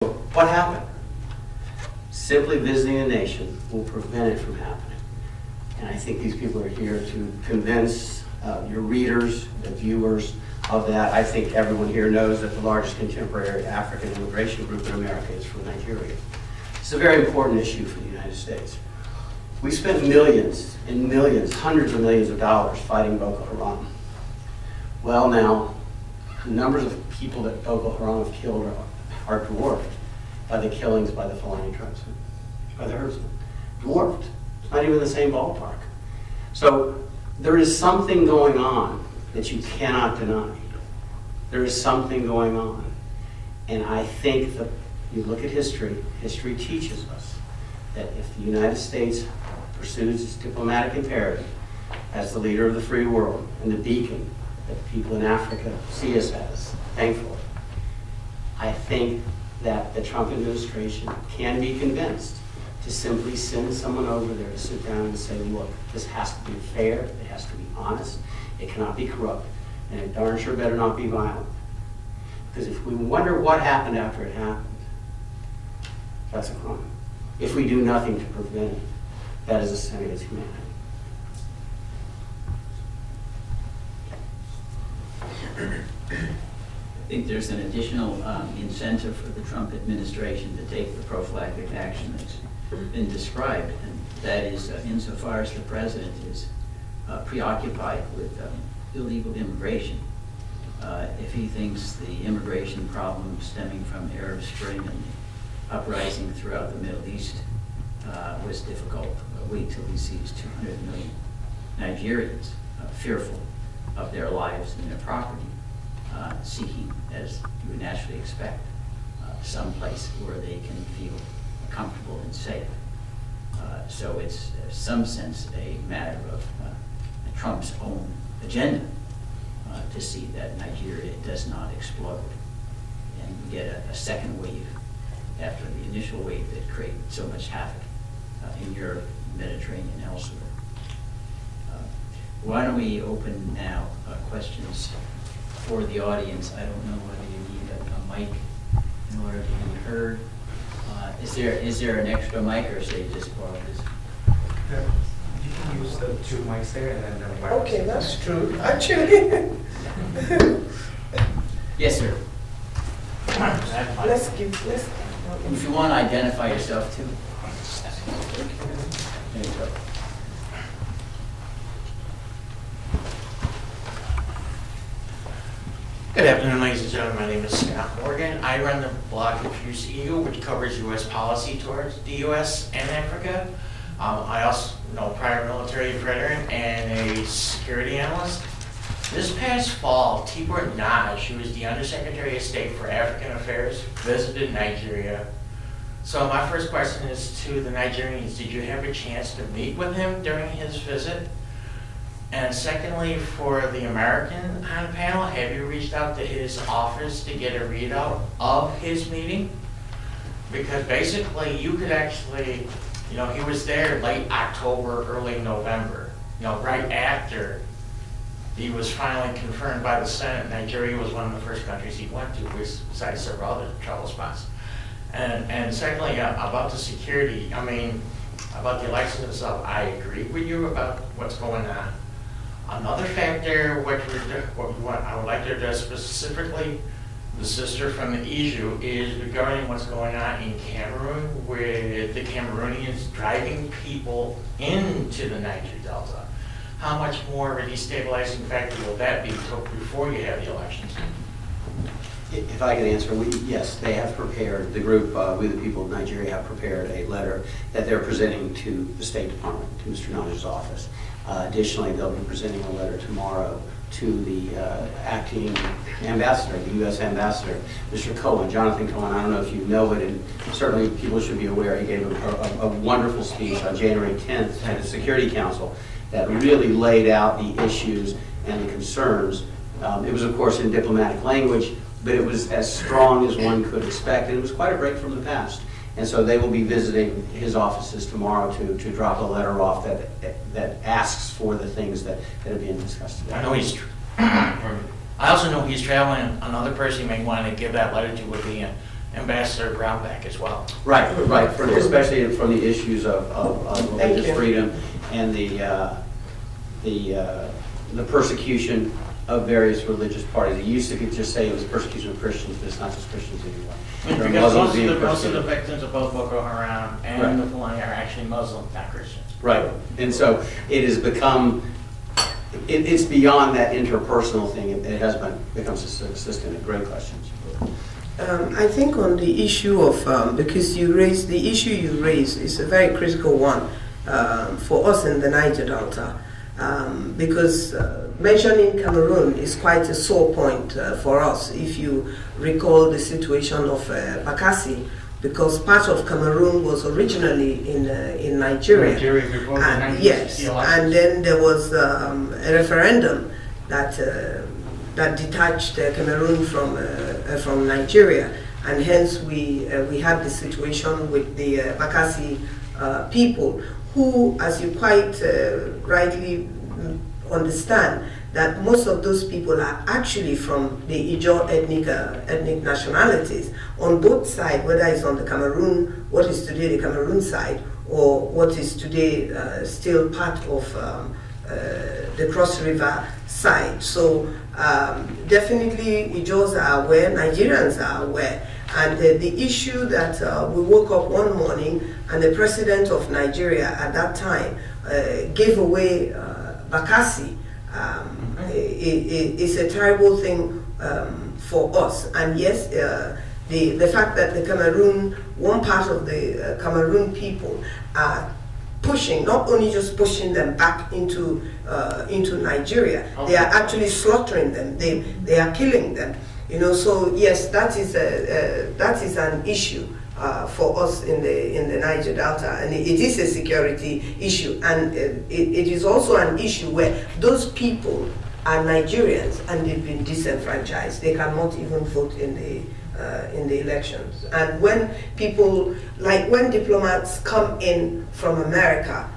What happened? Simply visiting a nation will prevent it from happening. And I think these people are here to convince your readers, the viewers of that. I think everyone here knows that the largest contemporary African immigration group in America is from Nigeria. It's a very important issue for the United States. We spent millions and millions, hundreds of millions of dollars fighting Boko Haram. Well, now, the numbers of people that Boko Haram have killed are dwarfed by the killings by the Fulani tribes, by the herdsmen. Dwarfed. It's not even the same ballpark. So there is something going on that you cannot deny. There is something going on. And I think that you look at history, history teaches us that if the United States pursues its diplomatic imperative as the leader of the free world and the beacon that people in Africa see us as, thankfully, I think that the Trump administration can be convinced to simply send someone over there to sit down and say, look, this has to be fair, it has to be honest, it cannot be corrupt, and it darn sure better not be violent. Because if we wonder what happened after it happened, that's a crime. If we do nothing to prevent it, that is a sin against humanity. I think there's an additional incentive for the Trump administration to take the prophylactic action that's been described, and that is insofar as the president is preoccupied with illegal immigration. If he thinks the immigration problem stemming from Arab Spring and the uprising throughout the Middle East was difficult, wait till he sees 200 million Nigerians fearful of their lives and their property, seeking, as you would naturally expect, some place where they can feel comfortable and safe. So it's, in some sense, a matter of Trump's own agenda to see that Nigeria does not explode and we get a second wave after the initial wave that created so much havoc in Europe, Mediterranean, and elsewhere. Why don't we open now questions for the audience? I don't know whether you need a mic in order to be heard. Is there an extra mic, or should I just borrow this? You can use the two mics there and then the mic. Okay, that's true, actually. Yes, sir. Let's give. If you want to identify yourself too. There you go. Good afternoon, ladies and gentlemen. My name is Scott Morgan. I run the blog Confused Eagle, which covers U.S. policy towards the U.S. and Africa. I also know prior military veteran and a security analyst. This past fall, Tibor Naj, who is the Undersecretary of State for African Affairs, visited Nigeria. So my first question is to the Nigerians, did you have a chance to meet with him during his visit? And secondly, for the American on the panel, have you reached out to his office to get a readout of his meeting? Because basically, you could actually, he was there late October, early November, right after he was finally confirmed by the Senate. Nigeria was one of the first countries he went to, besides several other trouble spots. And secondly, about the security, about the election itself, I agree with you about what's going on. Another factor, I would like to address specifically, the sister from the issue, is regarding what's going on in Cameroon, with the Cameroonians driving people into the Niger Delta. How much more of a destabilizing factor will that be before you have the elections? If I could answer, yes, they have prepared, the group, We the People of Nigeria have prepared a letter that they're presenting to the State Department, to Mr. Naj's office. Additionally, they'll be presenting a letter tomorrow to the acting ambassador, the U.S. ambassador, Mr. Cohen, Jonathan Cohen. I don't know if you know it, and certainly people should be aware. He gave a wonderful speech on January 10th at the Security Council that really laid out the issues and the concerns. It was, of course, in diplomatic language, but it was as strong as one could expect, and it was quite a break from the past. And so they will be visiting his offices tomorrow to drop a letter off that asks for the things that are being discussed today. I know I also know he's traveling. Another person you may want to give that letter to would be Ambassador Brownback as well. Right, right, especially from the issues of Thank religious you. freedom and the persecution of various religious parties. It used to just say it was persecution of Christians, but it's not just Christians anymore. There are Because Muslims being most of the persecuted. victims of both Boko Haram Right. and the Fulani are actually Muslim, not Christian. Right, and so it has become, it's beyond that interpersonal thing. It has become consistent and great questions. I think on the issue of, because the issue you raised is a very critical one for us in the Niger Delta, because mentioning Cameroon is quite a sore point for us. If you recall the situation of Bakassi, because part of Cameroon was originally in Nigeria. before the And, yes, 1960 election. and then there was a referendum that that detached Cameroon from Nigeria, and hence we had the situation with the Bakassi people, who, as you quite rightly understand, that most of those people are actually from the Ijaw ethnic nationalities on both sides, whether it's on the Cameroon, what is today the Cameroon side, or what is today still part of the Cross River side. So definitely Ijaws are aware, Nigerians are aware. And the issue that we woke up one morning and the president of Nigeria at that time gave away Bakassi, it's a terrible thing for us. And yes, the fact that the Cameroon, one part of the Cameroon people are pushing, not only just pushing them back into Nigeria, they are actually slaughtering them. They are killing them. You know, so yes, that is an issue for us in the Niger Delta, and it is a security issue, and it is also an issue where those people are Nigerians and they've been disenfranchised. They cannot even vote in the elections. And when people, like when diplomats come in from America,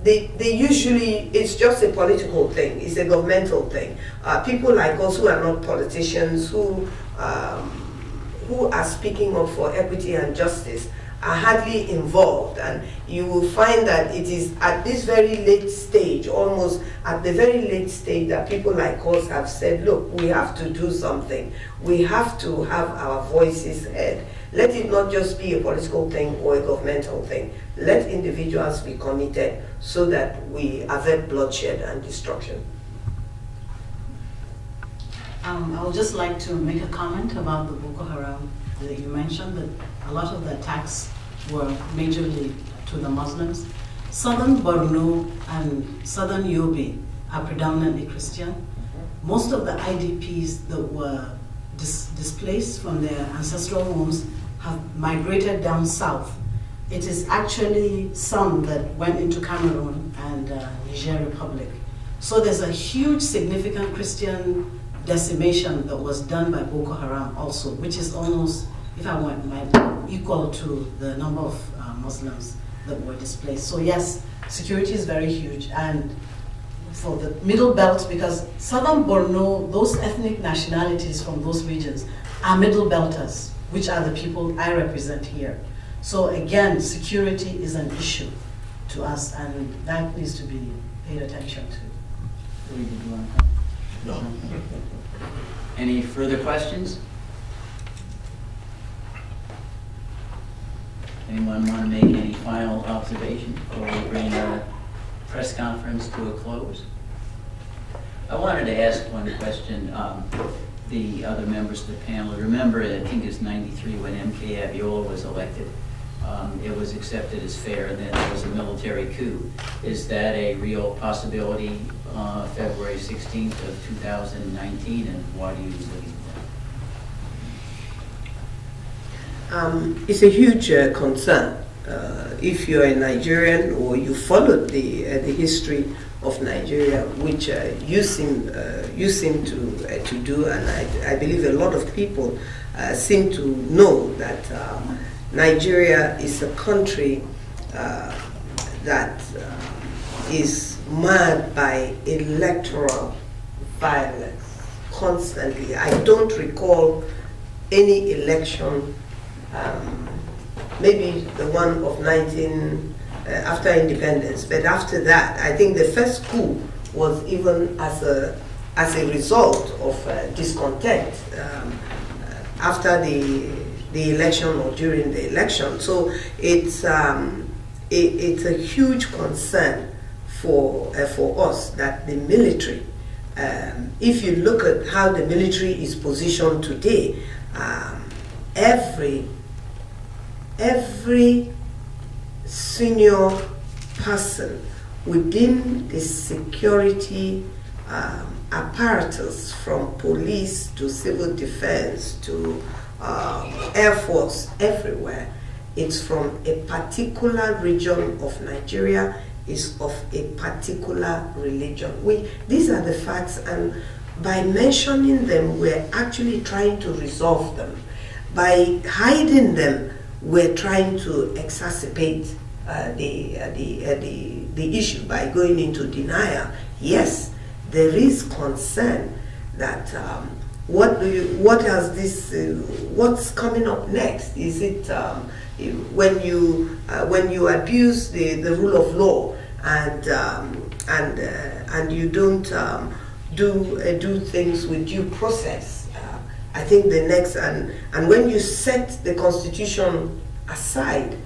they usually, it's just a political thing, it's a governmental thing. People like us who are not politicians, who are speaking up for equity and justice, are hardly involved, and you will find that it is at this very late stage, almost at the very late stage, that people like us have said, look, we have to do something. We have to have our voices heard. Let it not just be a political thing or a governmental thing. Let individuals be committed so that we avert bloodshed and destruction. I would just like to make a comment about the Boko Haram that you mentioned, that a lot of the attacks were majorly to the Muslims. Southern Borno and Southern Yobe are predominantly Christian. Most of the IDPs that were displaced from their ancestral homes have migrated down south. It is actually some that went into Cameroon and Niger Republic. So there's a huge significant Christian decimation that was done by Boko Haram also, which is almost, if I want, equal to the number of Muslims that were displaced. So yes, security is very huge. And for the middle belt, because Southern Borno, those ethnic nationalities from those regions are middle belters, which are the people I represent here. So again, security is an issue to us, and that needs to be paid attention to. Louis, did you want to? No. Any further questions? Anyone want to make any final observations before we bring our press conference to a close? I wanted to ask one question. The other members of the panel, remember, I think it's '93 when M.K. Abiola was elected. It was accepted as fair, and then there was a military coup. Is that a real possibility, February 16th of 2019, and why do you believe that? It's a huge concern. If you're a Nigerian or you followed the history of Nigeria, which you seem to do, and I believe a lot of people seem to know that Nigeria is a country that is marred by electoral violence constantly. I don't recall any election maybe the one of after independence. But after that, I think the first coup was even as a result of discontent after the election or during the election. So it's a huge concern for us that the military, if you look at how the military is positioned today, every senior person within the security apparatus, from police to civil defense to Air Force, everywhere, it's from a particular region of Nigeria, is of a particular religion. These are the facts, and by mentioning them, we're actually trying to resolve them. By hiding them, we're trying to exacerbate the issue by going into denial. Yes, there is concern that what's coming up next? Is it when you abuse the rule of law and you don't do things with due process? I think the next, and when you set the Constitution aside,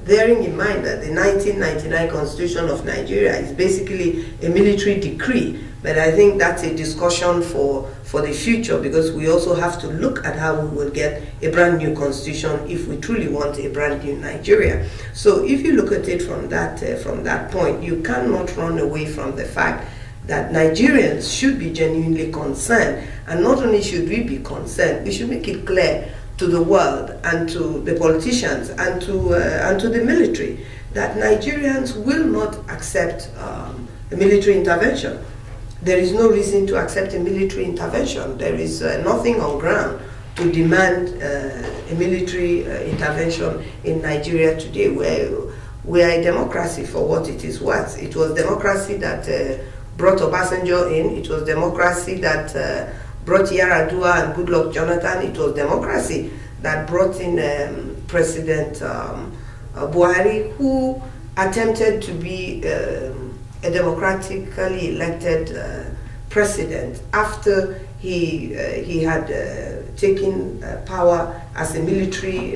bearing in mind that the 1999 Constitution of Nigeria is basically a military decree, but I think that's a discussion for the future, because we also have to look at how we will get a brand new constitution if we truly want a brand new Nigeria. So if you look at it from that point, you cannot run away from the fact that Nigerians should be genuinely concerned, and not only should we be concerned, we should make it clear to the world and to the politicians and to the military that Nigerians will not accept a military intervention. There is no reason to accept a military intervention. There is nothing on ground to demand a military intervention in Nigeria today. We are a democracy for what it is worth. It was democracy that brought Obasanjo in. It was democracy that brought Yar'Adua and Goodluck Jonathan. It was democracy that brought in President Buhari, who attempted to be a democratically elected president after he had taken power as a military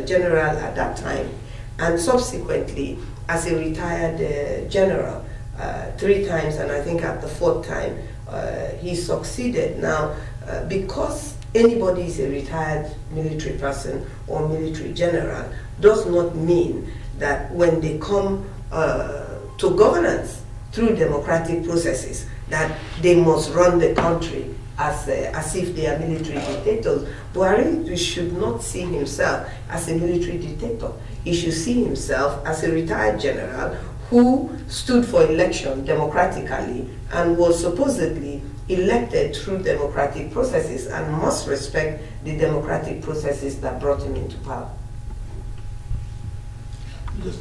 general at that time, and subsequently as a retired general 3 times, and I think at the 4th time he succeeded. Now, because anybody is a retired military person or military general does not mean that when they come to governance through democratic processes that they must run the country as if they are military dictators. Buhari should not see himself as a military dictator. He should see himself as a retired general who stood for election democratically and was supposedly elected through democratic processes, and must respect the democratic processes that brought him into power. Because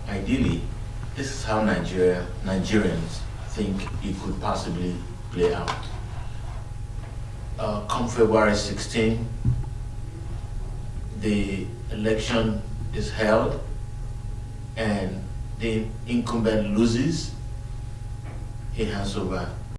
ideally, this is how Nigerians think it could possibly play out. Come February 16, the election is held and the incumbent loses, he hands over